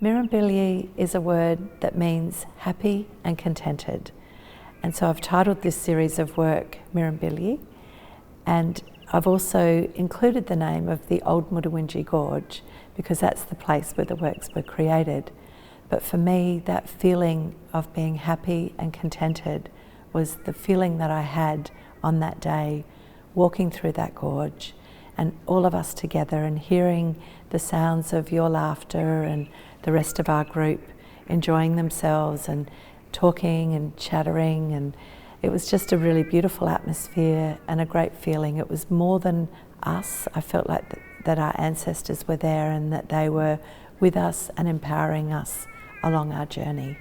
Mirambili is a word that means happy and contented. And so I've titled this series of work Mirambili, and I've also included the name of the Old Mudawinji Gorge because that's the place where the works were created. But for me, that feeling of being happy and contented was the feeling that I had on that day, walking through that gorge, and all of us together and hearing the sounds of your laughter and the rest of our group enjoying themselves and talking and chattering, and it was just a really beautiful atmosphere and a great feeling. It was more than us. I felt like that our ancestors were there and that they were with us and empowering us along our journey.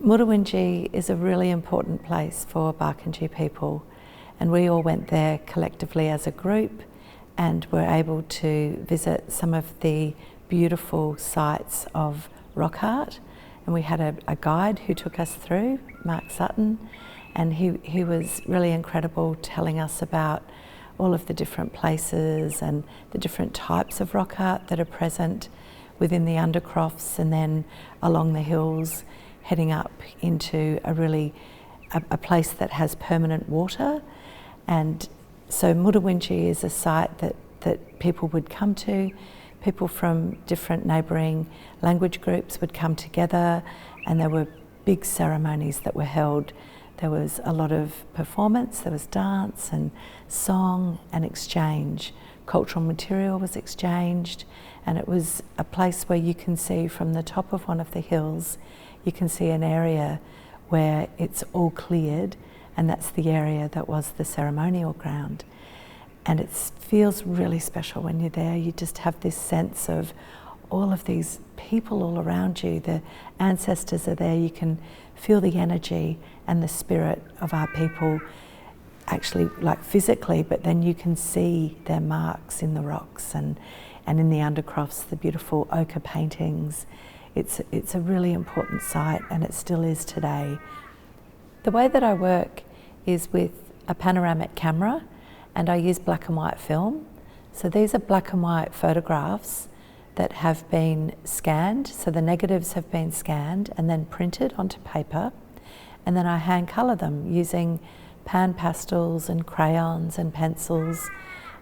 Mudawinji is a really important place for Barkindji people, and we all went there collectively as a group and were able to visit some of the beautiful sites of rock art. And we had a guide who took us through, Mark Sutton, and he was really incredible, telling us about all of the different places and the different types of rock art that are present within the undercrofts and then along the hills, heading up into a place that has permanent water. And so Mudawinji is a site that people would come to. People from different neighbouring language groups would come together, and there were big ceremonies that were held. There was a lot of performance, there was dance and song and exchange. Cultural material was exchanged, and it was a place where you can see from the top of one of the hills, you can see an area where it's all cleared, and that's the area that was the ceremonial ground. And it feels really special when you're there. You just have this sense of all of these people all around you. The ancestors are there. You can feel the energy and the spirit of our people, actually like physically, but then you can see their marks in the rocks and in the undercrofts, the beautiful ochre paintings. It's a really important site, and it still is today. The way that I work is with a panoramic camera, and I use black and white film. So these are black and white photographs that have been scanned. So the negatives have been scanned and then printed onto paper. And then I hand colour them using pan pastels and crayons and pencils.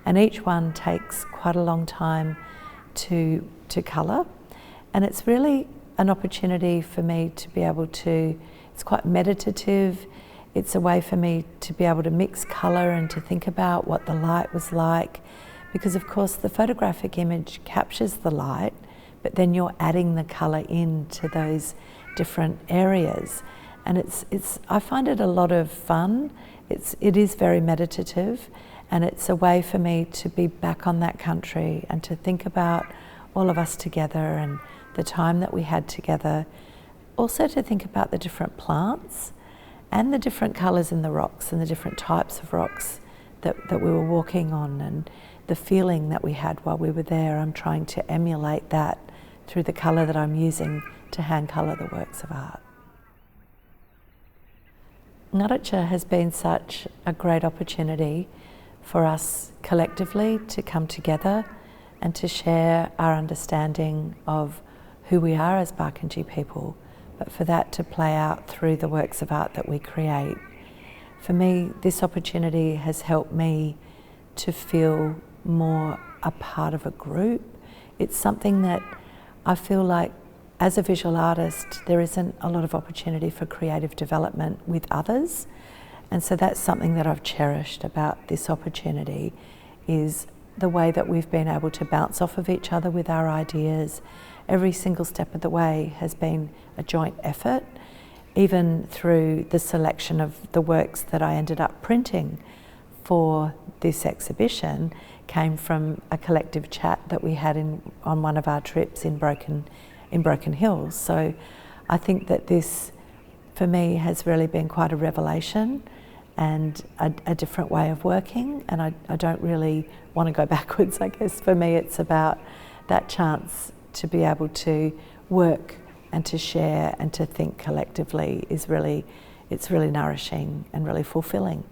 And each one takes quite a long time to colour. And it's really an opportunity for me to be able to, it's quite meditative. It's a way for me to be able to mix colour and to think about what the light was like, because of course the photographic image captures the light, but then you're adding the colour into those different areas. And I find it a lot of fun. It is very meditative, and it's a way for me to be back on that country and to think about all of us together and the time that we had together. Also to think about the different plants and the different colours in the rocks and the different types of rocks that we were walking on, and the feeling that we had while we were there. I'm trying to emulate that through the colour that I'm using to hand colour the works of art. Ngaratya has been such a great opportunity for us collectively to come together and to share our understanding of who we are as Barkindji people, but for that to play out through the works of art that we create. For me, this opportunity has helped me to feel more a part of a group. It's something that I feel like as a visual artist, there isn't a lot of opportunity for creative development with others. And so that's something that I've cherished about this opportunity, is the way that we've been able to bounce off of each other with our ideas. Every single step of the way has been a joint effort, even through the selection of the works that I ended up printing for this exhibition came from a collective chat that we had on one of our trips in Broken Hills. So I think that this, for me, has really been quite a revelation and a different way of working, and I don't really want to go backwards. I guess for me it's about that chance to be able to work and to share and to think collectively is really, it's really nourishing and really fulfilling.